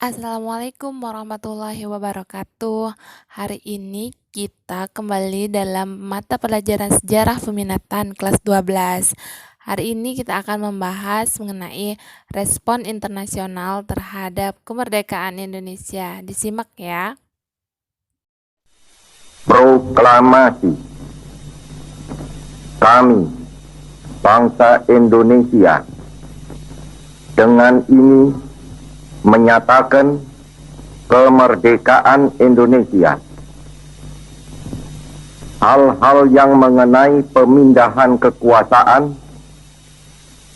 Assalamualaikum warahmatullahi wabarakatuh. Hari ini kita kembali dalam mata pelajaran sejarah peminatan kelas 12. Hari ini kita akan membahas mengenai respon internasional terhadap kemerdekaan Indonesia. Disimak ya. Proklamasi. Kami, bangsa Indonesia, dengan ini menyatakan kemerdekaan Indonesia. Hal-hal yang mengenai pemindahan kekuasaan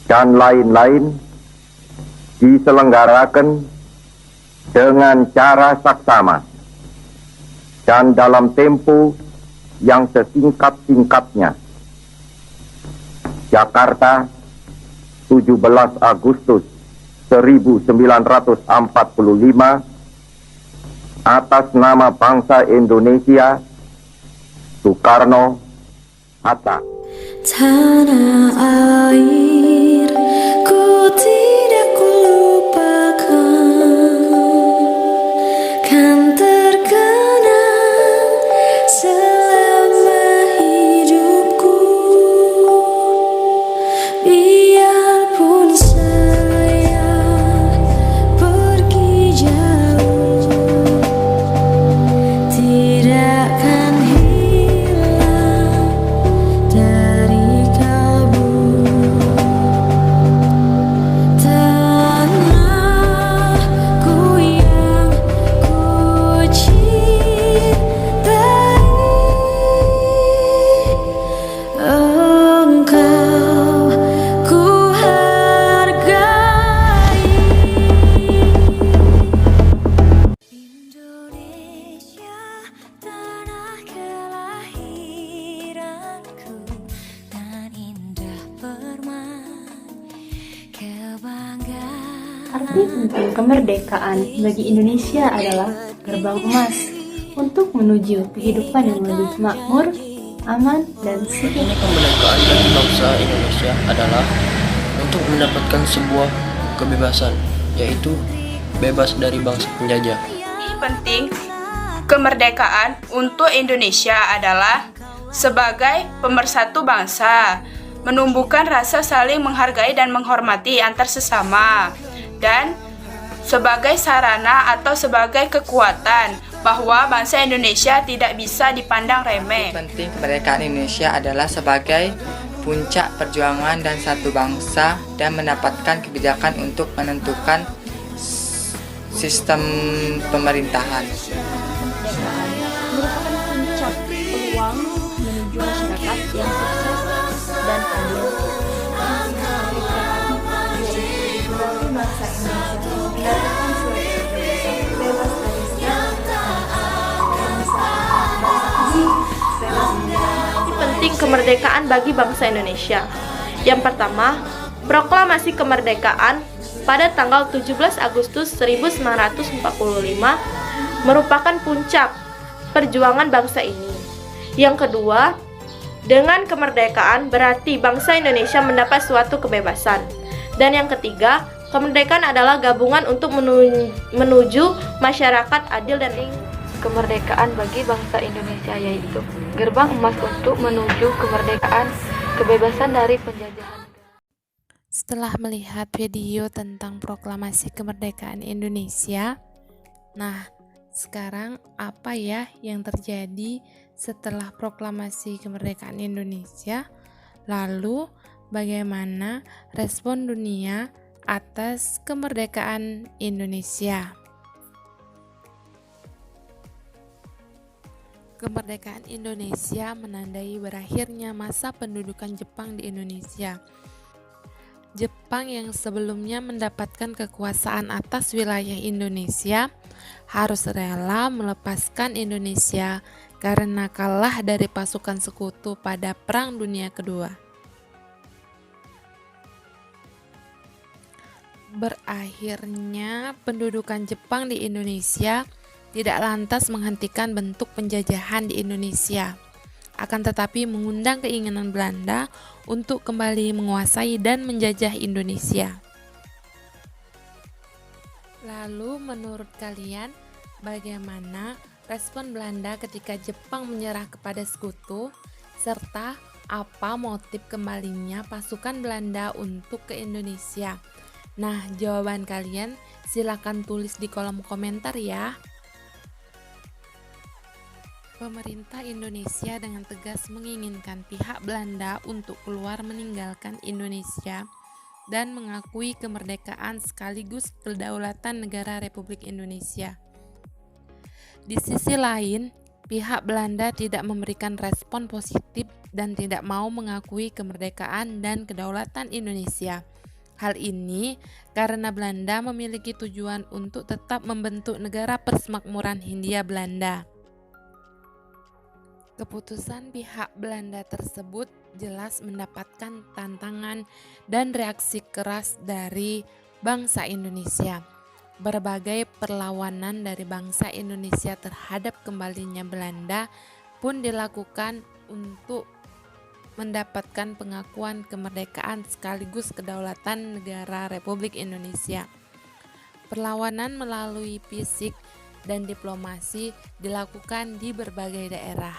dan lain-lain diselenggarakan dengan cara saksama dan dalam tempo yang sesingkat-singkatnya. Jakarta, 17 Agustus 1945, atas nama bangsa Indonesia, Soekarno, Hatta. Tanah air, ku tidak kulupakan, kan terkenang selama hidupku, biarpun saya pergi jauh, tidak akan hilang dari kalbu. Tanahku yang ku cintai, engkau ku hargai. Indonesia, tanah kelahiranku, dan indah permai kebanggaan. Arti tentang kemerdekaan bagi Indonesia adalah gerbang emas untuk menuju kehidupan yang lebih makmur, aman, dan sejahtera. Kemerdekaan bagi bangsa Indonesia adalah untuk mendapatkan sebuah kebebasan, yaitu bebas dari bangsa penjajah. Penting kemerdekaan untuk Indonesia adalah sebagai pemersatu bangsa, menumbuhkan rasa saling menghargai dan menghormati antar sesama, dan sebagai sarana atau sebagai kekuatan bahwa bangsa Indonesia tidak bisa dipandang remeh. Penting kemerdekaan Indonesia adalah sebagai puncak perjuangan dan satu bangsa dan mendapatkan kebijakan untuk menentukan sistem pemerintahan. Kemerdekaan merupakan puncak peluang menuju masyarakat yang sukses dan adil. Kemerdekaan yaitu bagi bangsa Indonesia mendapatkan suatu kebebasan bebas dari Penting kemerdekaan bagi bangsa Indonesia. Yang pertama, proklamasi kemerdekaan pada tanggal 17 Agustus 1945 merupakan puncak perjuangan bangsa ini. Yang kedua, dengan kemerdekaan berarti bangsa Indonesia mendapat suatu kebebasan. Dan yang ketiga, kemerdekaan adalah gabungan untuk menuju masyarakat adil dan kemerdekaan bagi bangsa Indonesia, yaitu gerbang emas untuk menuju kemerdekaan, kebebasan dari penjajahan. Setelah melihat video tentang proklamasi kemerdekaan Indonesia, nah sekarang apa ya yang terjadi setelah proklamasi kemerdekaan Indonesia? Lalu bagaimana respon dunia atas kemerdekaan Indonesia? Kemerdekaan Indonesia menandai berakhirnya masa pendudukan Jepang di Indonesia. Jepang yang sebelumnya mendapatkan kekuasaan atas wilayah Indonesia harus rela melepaskan Indonesia karena kalah dari pasukan sekutu pada Perang Dunia Kedua. Berakhirnya pendudukan Jepang di Indonesia tidak lantas menghentikan bentuk penjajahan di Indonesia. akan tetapi mengundang keinginan Belanda untuk kembali menguasai dan menjajah Indonesia. Lalu menurut kalian, bagaimana respon Belanda ketika Jepang menyerah kepada sekutu, serta apa motif kembalinya pasukan Belanda untuk ke Indonesia? Nah, jawaban kalian silakan tulis di kolom komentar ya. Pemerintah Indonesia dengan tegas menginginkan pihak Belanda untuk keluar meninggalkan Indonesia dan mengakui kemerdekaan sekaligus kedaulatan negara Republik Indonesia. Di sisi lain, pihak Belanda tidak memberikan respon positif dan tidak mau mengakui kemerdekaan dan kedaulatan Indonesia. Hal ini karena Belanda memiliki tujuan untuk tetap membentuk negara persemakmuran Hindia Belanda. Keputusan pihak Belanda tersebut jelas mendapatkan tantangan dan reaksi keras dari bangsa Indonesia. Berbagai perlawanan dari bangsa Indonesia terhadap kembalinya Belanda pun dilakukan untuk mendapatkan pengakuan kemerdekaan sekaligus kedaulatan negara Republik Indonesia. Perlawanan melalui fisik dan diplomasi dilakukan di berbagai daerah.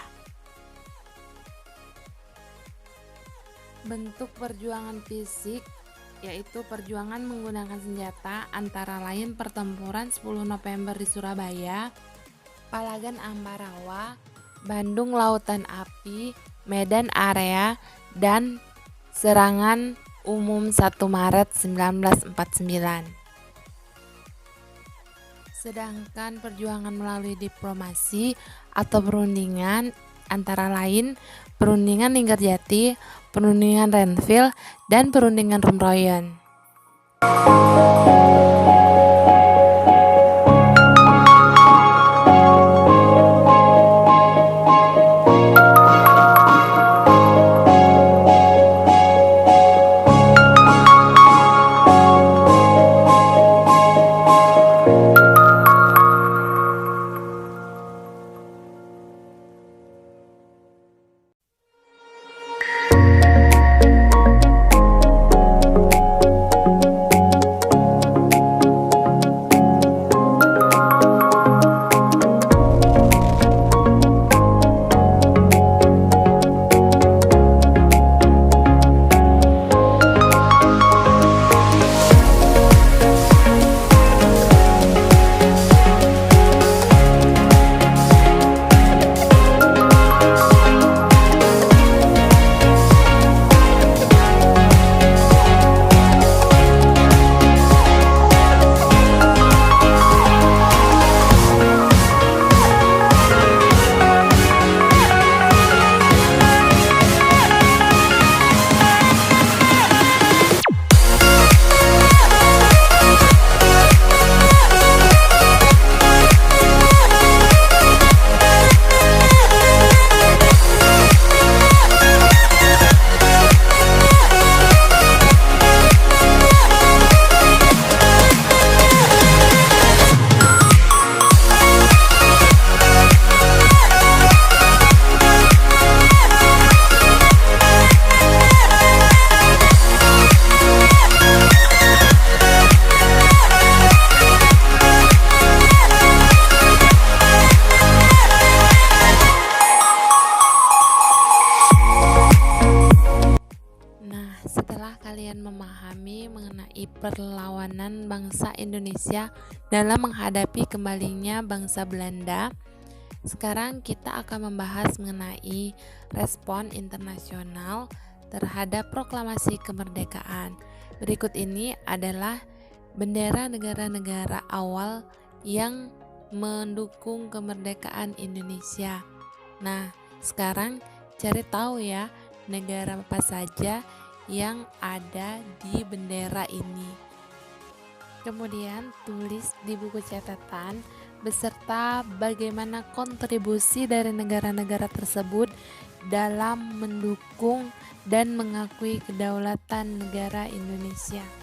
Bentuk perjuangan fisik yaitu perjuangan menggunakan senjata antara lain pertempuran 10 November di Surabaya, Palagan Ambarawa, Bandung Lautan Api, Medan Area, dan Serangan Umum 1 Maret 1949. Sedangkan perjuangan melalui diplomasi atau perundingan antara lain perundingan Linggarjati, perundingan Renville, dan perundingan Rumroyen. Kalian memahami mengenai perlawanan bangsa Indonesia dalam menghadapi kembalinya bangsa Belanda. Sekarang kita akan membahas mengenai respon internasional terhadap proklamasi kemerdekaan. Berikut ini adalah bendera negara-negara awal yang mendukung kemerdekaan Indonesia. Nah, sekarang cari tahu ya negara apa saja yang ada di bendera ini. Kemudian tulis di buku catatan beserta bagaimana kontribusi dari negara-negara tersebut dalam mendukung dan mengakui kedaulatan negara Indonesia.